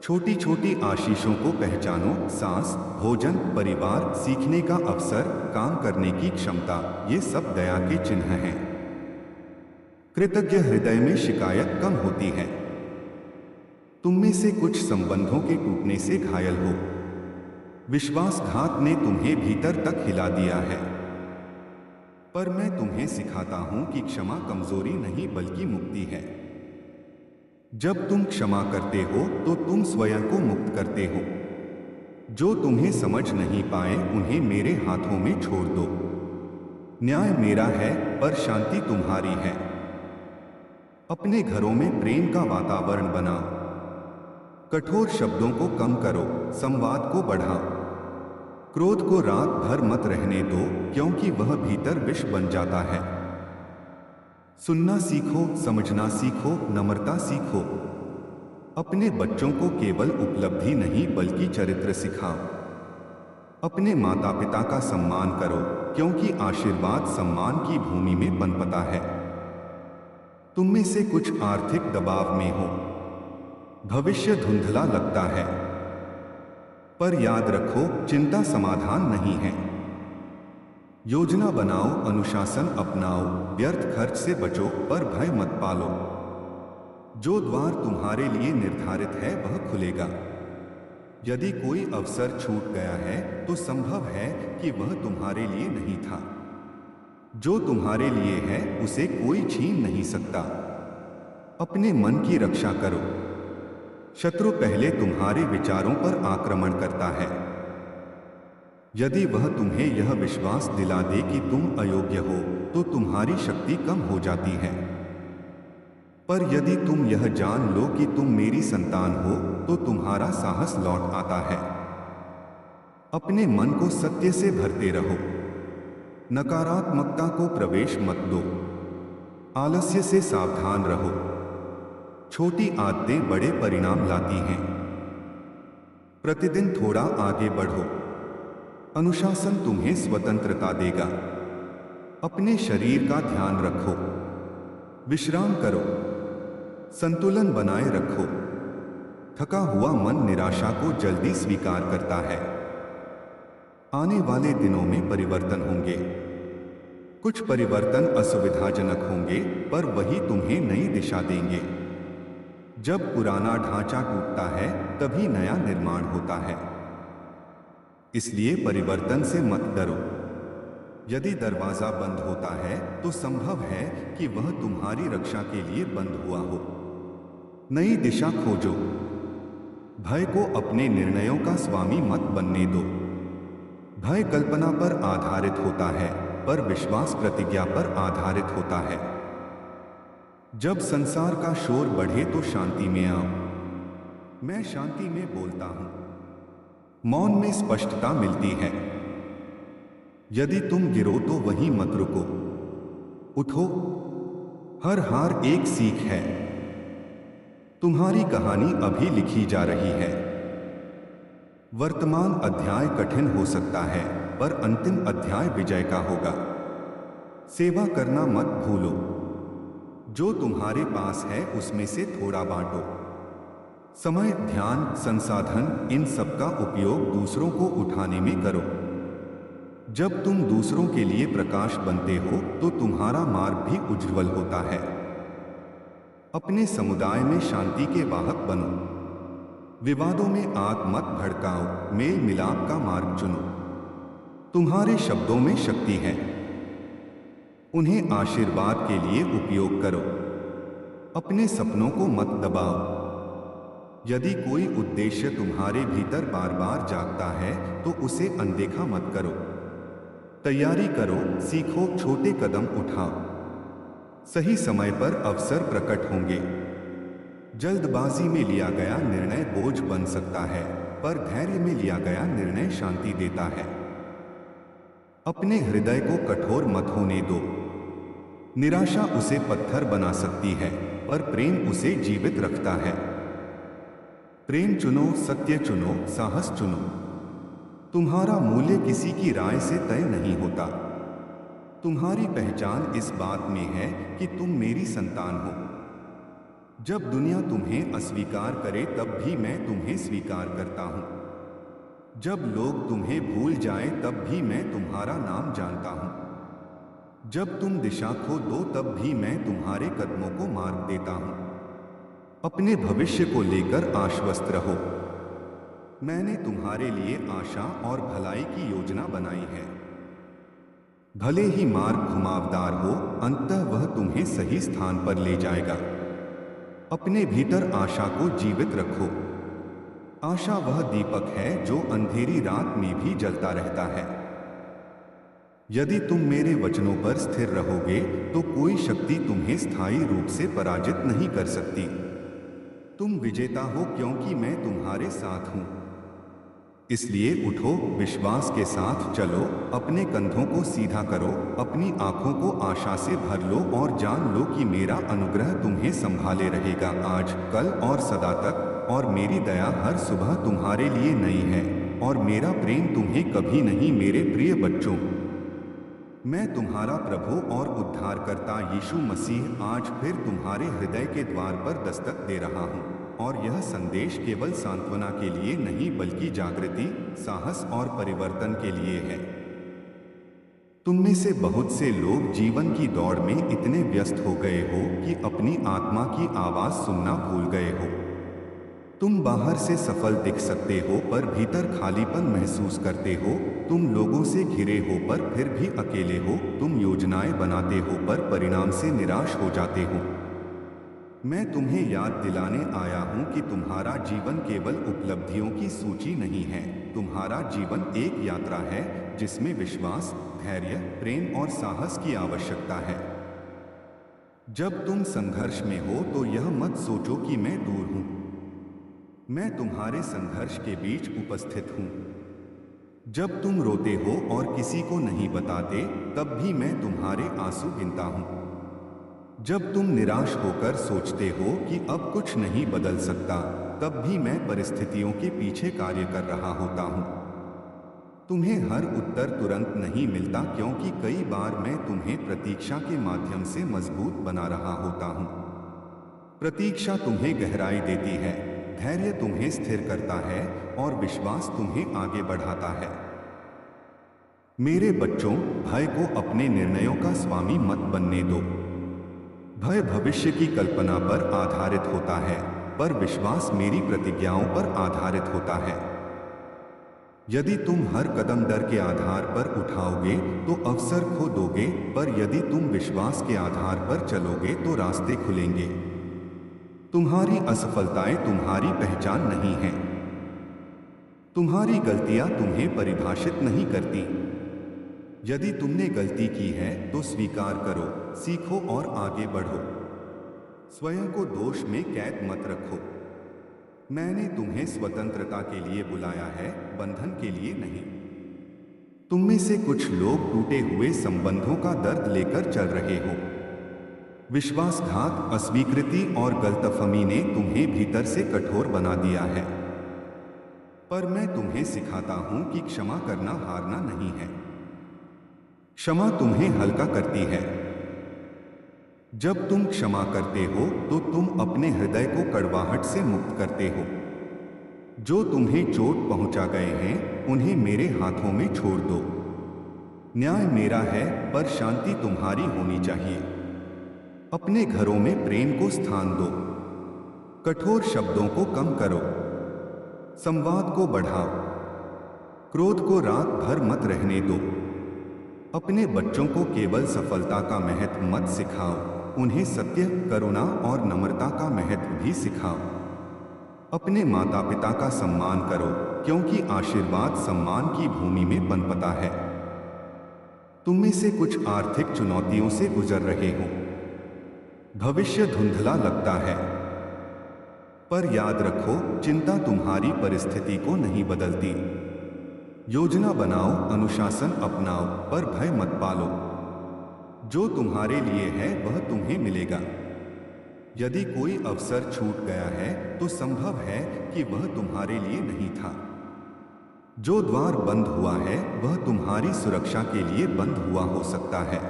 छोटी छोटी आशीषों को पहचानो। सांस, भोजन, परिवार, सीखने का अवसर, काम करने की क्षमता, ये सब दया के चिन्ह हैं। कृतज्ञ हृदय में शिकायत कम होती है। तुम में से कुछ संबंधों के टूटने से घायल हो। विश्वासघात ने तुम्हें भीतर तक हिला दिया है। पर मैं तुम्हें सिखाता हूं कि क्षमा कमजोरी नहीं बल्कि मुक्ति है। जब तुम क्षमा करते हो तो तुम स्वयं को मुक्त करते हो। जो तुम्हें समझ नहीं पाए उन्हें मेरे हाथों में छोड़ दो। न्याय मेरा है पर शांति तुम्हारी है। अपने घरों में प्रेम का वातावरण बनाओ। कठोर शब्दों को कम करो, संवाद को बढ़ाओ। क्रोध को रात भर मत रहने दो, क्योंकि वह भीतर विष बन जाता है। सुनना सीखो, समझना सीखो, नम्रता सीखो। अपने बच्चों को केवल उपलब्धि नहीं बल्कि चरित्र सिखाओ। अपने माता पिता का सम्मान करो, क्योंकि आशीर्वाद सम्मान की भूमि में पनपता है। तुम में से कुछ आर्थिक दबाव में हो। भविष्य धुंधला लगता है, पर याद रखो, चिंता समाधान नहीं है। योजना बनाओ, अनुशासन अपनाओ, व्यर्थ खर्च से बचो, पर भय मत पालो। जो द्वार तुम्हारे लिए निर्धारित है वह खुलेगा। यदि कोई अवसर छूट गया है तो संभव है कि वह तुम्हारे लिए नहीं था। जो तुम्हारे लिए है उसे कोई छीन नहीं सकता। अपने मन की रक्षा करो। शत्रु पहले तुम्हारे विचारों पर आक्रमण करता है। यदि वह तुम्हें यह विश्वास दिला दे कि तुम अयोग्य हो तो तुम्हारी शक्ति कम हो जाती है। पर यदि तुम यह जान लो कि तुम मेरी संतान हो तो तुम्हारा साहस लौट आता है। अपने मन को सत्य से भरते रहो। नकारात्मकता को प्रवेश मत दो। आलस्य से सावधान रहो। छोटी आदतें बड़े परिणाम लाती हैं। प्रतिदिन थोड़ा आगे बढ़ो। अनुशासन तुम्हें स्वतंत्रता देगा। अपने शरीर का ध्यान रखो, विश्राम करो, संतुलन बनाए रखो। थका हुआ मन निराशा को जल्दी स्वीकार करता है। आने वाले दिनों में परिवर्तन होंगे। कुछ परिवर्तन असुविधाजनक होंगे, पर वही तुम्हें नई दिशा देंगे। जब पुराना ढांचा टूटता है, तभी नया निर्माण होता है। इसलिए परिवर्तन से मत डरो। यदि दरवाजा बंद होता है, तो संभव है कि वह तुम्हारी रक्षा के लिए बंद हुआ हो। नई दिशा खोजो। भय को अपने निर्णयों का स्वामी मत बनने दो। भय कल्पना पर आधारित होता है, पर विश्वास प्रतिज्ञा पर आधारित होता है। जब संसार का शोर बढ़े तो शांति में आओ। मैं शांति में बोलता हूं। मौन में स्पष्टता मिलती है। यदि तुम गिरो तो वहीं मत रुको, उठो। हर हार एक सीख है। तुम्हारी कहानी अभी लिखी जा रही है। वर्तमान अध्याय कठिन हो सकता है, पर अंतिम अध्याय विजय का होगा। सेवा करना मत भूलो। जो तुम्हारे पास है उसमें से थोड़ा बांटो। समय, ध्यान, संसाधन, इन सब का उपयोग दूसरों को उठाने में करो। जब तुम दूसरों के लिए प्रकाश बनते हो तो तुम्हारा मार्ग भी उज्ज्वल होता है। अपने समुदाय में शांति के वाहक बनो। विवादों में आग मत भड़काओ, मेल मिलाप का मार्ग चुनो। तुम्हारे शब्दों में शक्ति है। उन्हें आशीर्वाद के लिए उपयोग करो। अपने सपनों को मत दबाओ। यदि कोई उद्देश्य तुम्हारे भीतर बार बार जागता है तो उसे अनदेखा मत करो। तैयारी करो, सीखो, छोटे कदम उठाओ। सही समय पर अवसर प्रकट होंगे। जल्दबाजी में लिया गया निर्णय बोझ बन सकता है, पर धैर्य में लिया गया निर्णय शांति देता है। अपने हृदय को कठोर मत होने दो। निराशा उसे पत्थर बना सकती है, पर प्रेम उसे जीवित रखता है। प्रेम चुनो, सत्य चुनो, साहस चुनो। तुम्हारा मूल्य किसी की राय से तय नहीं होता। तुम्हारी पहचान इस बात में है कि तुम मेरी संतान हो। जब दुनिया तुम्हें अस्वीकार करे तब भी मैं तुम्हें स्वीकार करता हूं। जब लोग तुम्हें भूल जाएं तब भी मैं तुम्हारा नाम जानता हूं। जब तुम दिशा खो दो तब भी मैं तुम्हारे कदमों को मार्ग देता हूं। अपने भविष्य को लेकर आश्वस्त रहो। मैंने तुम्हारे लिए आशा और भलाई की योजना बनाई है। भले ही मार्ग घुमावदार हो, अंततः वह तुम्हें सही स्थान पर ले जाएगा। अपने भीतर आशा को जीवित रखो। आशा वह दीपक है जो अंधेरी रात में भी जलता रहता है। यदि तुम मेरे वचनों पर स्थिर रहोगे तो कोई शक्ति तुम्हें स्थायी रूप से पराजित नहीं कर सकती। तुम विजेता हो क्योंकि मैं तुम्हारे साथ हूं। इसलिए उठो, विश्वास के साथ चलो, अपने कंधों को सीधा करो, अपनी आंखों को आशा से भर लो और जान लो कि मेरा अनुग्रह तुम्हें संभाले रहेगा आज, कल और सदा तक। और मेरी दया हर सुबह तुम्हारे लिए नई है और मेरा प्रेम तुम्हें कभी नहीं। मेरे प्रिय बच्चों, मैं तुम्हारा प्रभु और उद्धारकर्ता यीशु मसीह आज फिर तुम्हारे हृदय के द्वार पर दस्तक दे रहा हूँ। और यह संदेश केवल सांत्वना के लिए नहीं बल्कि जागृति, साहस और परिवर्तन के लिए है। तुम में से बहुत से लोग जीवन की दौड़ में इतने व्यस्त हो गए हो कि अपनी आत्मा की आवाज सुनना भूल गए हो। तुम बाहर से सफल दिख सकते हो पर भीतर खालीपन महसूस करते हो। तुम लोगों से घिरे हो पर फिर भी अकेले हो। तुम योजनाएं बनाते हो पर परिणाम से निराश हो जाते हो। मैं तुम्हें याद दिलाने आया हूं कि तुम्हारा जीवन केवल उपलब्धियों की सूची नहीं है। तुम्हारा जीवन एक यात्रा है जिसमें विश्वास, धैर्य, प्रेम और साहस की आवश्यकता है। जब तुम संघर्ष में हो तो यह मत सोचो कि मैं दूर हूं। मैं तुम्हारे संघर्ष के बीच उपस्थित हूं। जब तुम रोते हो और किसी को नहीं बताते, तब भी मैं तुम्हारे आंसू गिनता हूं। जब तुम निराश होकर सोचते हो कि अब कुछ नहीं बदल सकता, तब भी मैं परिस्थितियों के पीछे कार्य कर रहा होता हूं। तुम्हें हर उत्तर तुरंत नहीं मिलता, क्योंकि कई बार मैं तुम्हें प्रतीक्षा के माध्यम से मजबूत बना रहा होता हूं। प्रतीक्षा तुम्हें गहराई देती है, धैर्य तुम्हें स्थिर करता है और विश्वास तुम्हें आगे बढ़ाता है। मेरे बच्चों, भय को अपने निर्णयों का स्वामी मत बनने दो। भय भविष्य की कल्पना पर आधारित होता है, पर विश्वास मेरी प्रतिज्ञाओं पर आधारित होता है। यदि तुम हर कदम डर के आधार पर उठाओगे तो अवसर खो दोगे, पर यदि तुम विश्वास के आधार पर चलोगे तो रास्ते खुलेंगे। तुम्हारी असफलताएं तुम्हारी पहचान नहीं हैं। तुम्हारी गलतियां तुम्हें परिभाषित नहीं करती। यदि तुमने गलती की है तो स्वीकार करो, सीखो और आगे बढ़ो। स्वयं को दोष में कैद मत रखो। मैंने तुम्हें स्वतंत्रता के लिए बुलाया है, बंधन के लिए नहीं। तुम में से कुछ लोग टूटे हुए संबंधों का दर्द लेकर चल रहे हो। विश्वासघात, अस्वीकृति और गलतफहमी ने तुम्हें भीतर से कठोर बना दिया है। पर मैं तुम्हें सिखाता हूं कि क्षमा करना हारना नहीं है। क्षमा तुम्हें हल्का करती है। जब तुम क्षमा करते हो तो तुम अपने हृदय को कड़वाहट से मुक्त करते हो। जो तुम्हें चोट पहुंचा गए हैं उन्हें मेरे हाथों में छोड़ दो। न्याय मेरा है, पर शांति तुम्हारी होनी चाहिए। अपने घरों में प्रेम को स्थान दो। कठोर शब्दों को कम करो। संवाद को बढ़ाओ। क्रोध को रात भर मत रहने दो। अपने बच्चों को केवल सफलता का महत्व मत सिखाओ, उन्हें सत्य, करुणा और नम्रता का महत्व भी सिखाओ। अपने माता पिता का सम्मान करो, क्योंकि आशीर्वाद सम्मान की भूमि में पनपता है। तुम में से कुछ आर्थिक चुनौतियों से गुजर रहे हो। भविष्य धुंधला लगता है, पर याद रखो, चिंता तुम्हारी परिस्थिति को नहीं बदलती। योजना बनाओ, अनुशासन अपनाओ, पर भय मत पालो। जो तुम्हारे लिए है वह तुम्हें मिलेगा। यदि कोई अवसर छूट गया है तो संभव है कि वह तुम्हारे लिए नहीं था। जो द्वार बंद हुआ है वह तुम्हारी सुरक्षा के लिए बंद हुआ हो सकता है।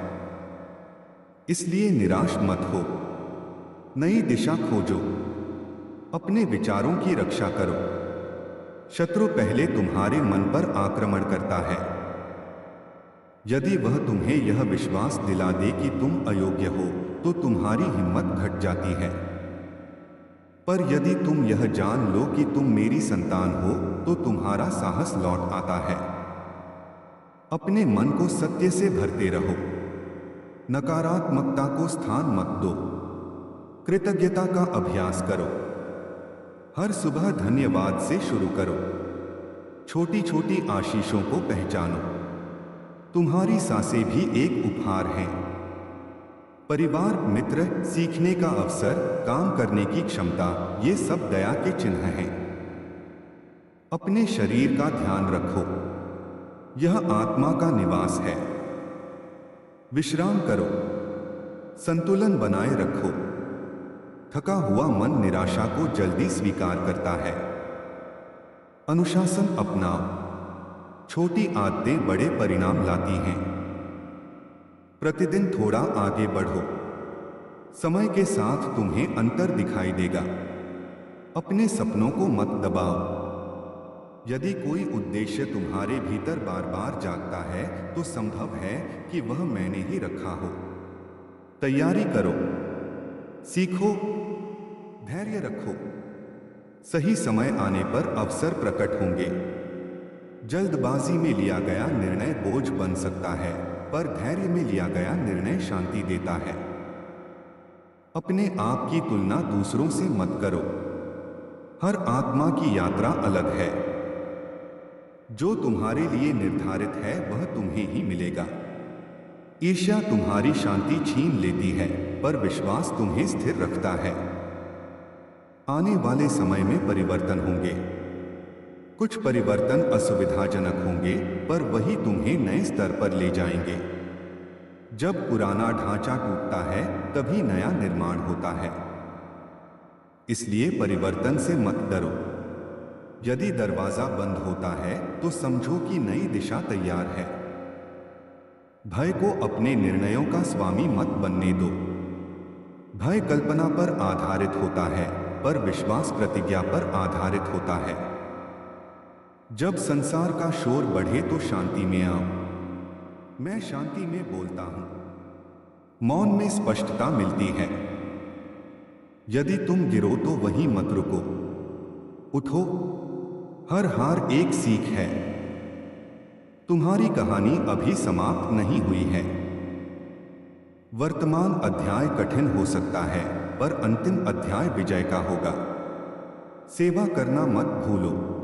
इसलिए निराश मत हो। नई दिशा खोजो। अपने विचारों की रक्षा करो। शत्रु पहले तुम्हारे मन पर आक्रमण करता है। यदि वह तुम्हें यह विश्वास दिला दे कि तुम अयोग्य हो तो तुम्हारी हिम्मत घट जाती है। पर यदि तुम यह जान लो कि तुम मेरी संतान हो तो तुम्हारा साहस लौट आता है। अपने मन को सत्य से भरते रहो। नकारात्मकता को स्थान मत दो। कृतज्ञता का अभ्यास करो। हर सुबह धन्यवाद से शुरू करो। छोटी छोटी आशीषों को पहचानो। तुम्हारी सांसें भी एक उपहार हैं। परिवार, मित्र, सीखने का अवसर, काम करने की क्षमता, ये सब दया के चिन्ह हैं। अपने शरीर का ध्यान रखो। यह आत्मा का निवास है। विश्राम करो। संतुलन बनाए रखो। थका हुआ मन निराशा को जल्दी स्वीकार करता है। अनुशासन अपनाओ। छोटी आदतें बड़े परिणाम लाती हैं। प्रतिदिन थोड़ा आगे बढ़ो। समय के साथ तुम्हें अंतर दिखाई देगा। अपने सपनों को मत दबाओ। यदि कोई उद्देश्य तुम्हारे भीतर बार बार जागता है तो संभव है कि वह मैंने ही रखा हो। तैयारी करो। सीखो। धैर्य रखो। सही समय आने पर अवसर प्रकट होंगे। जल्दबाजी में लिया गया निर्णय बोझ बन सकता है, पर धैर्य में लिया गया निर्णय शांति देता है। अपने आप की तुलना दूसरों से मत करो। हर आत्मा की यात्रा अलग है। जो तुम्हारे लिए निर्धारित है वह तुम्हें ही मिलेगा। ईर्ष्या तुम्हारी शांति छीन लेती है, पर विश्वास तुम्हें स्थिर रखता है। आने वाले समय में परिवर्तन होंगे। कुछ परिवर्तन असुविधाजनक होंगे, पर वही तुम्हें नए स्तर पर ले जाएंगे। जब पुराना ढांचा टूटता है तभी नया निर्माण होता है। इसलिए परिवर्तन से मत डरो। यदि दरवाजा बंद होता है तो समझो कि नई दिशा तैयार है। भय को अपने निर्णयों का स्वामी मत बनने दो। भय कल्पना पर आधारित होता है, पर विश्वास प्रतिज्ञा पर आधारित होता है। जब संसार का शोर बढ़े तो शांति में आओ। मैं शांति में बोलता हूं। मौन में स्पष्टता मिलती है। यदि तुम गिरो तो वहीं मत रुको, उठो। हर हार एक सीख है। तुम्हारी कहानी अभी समाप्त नहीं हुई है। वर्तमान अध्याय कठिन हो सकता है, पर अंतिम अध्याय विजय का होगा। सेवा करना मत भूलो।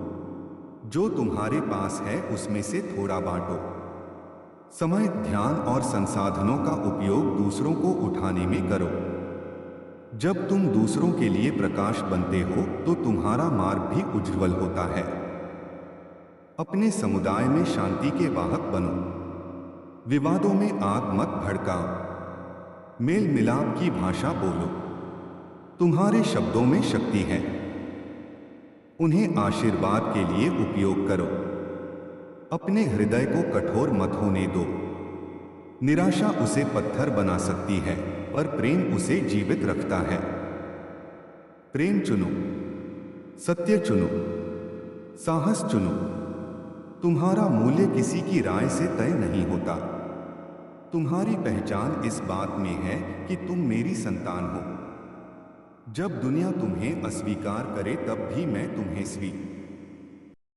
जो तुम्हारे पास है उसमें से थोड़ा बांटो। समय, ध्यान और संसाधनों का उपयोग दूसरों को उठाने में करो। जब तुम दूसरों के लिए प्रकाश बनते हो तो तुम्हारा मार्ग भी उज्ज्वल होता है। अपने समुदाय में शांति के वाहक बनो। विवादों में आग मत भड़काओ। मेल मिलाप की भाषा बोलो। तुम्हारे शब्दों में शक्ति है। उन्हें आशीर्वाद के लिए उपयोग करो। अपने हृदय को कठोर मत होने दो। निराशा उसे पत्थर बना सकती है, पर प्रेम उसे जीवित रखता है। प्रेम चुनो, सत्य चुनो, साहस चुनो। तुम्हारा मूल्य किसी की राय से तय नहीं होता। तुम्हारी पहचान इस बात में है कि तुम मेरी संतान हो। जब दुनिया तुम्हें अस्वीकार करे तब भी मैं तुम्हें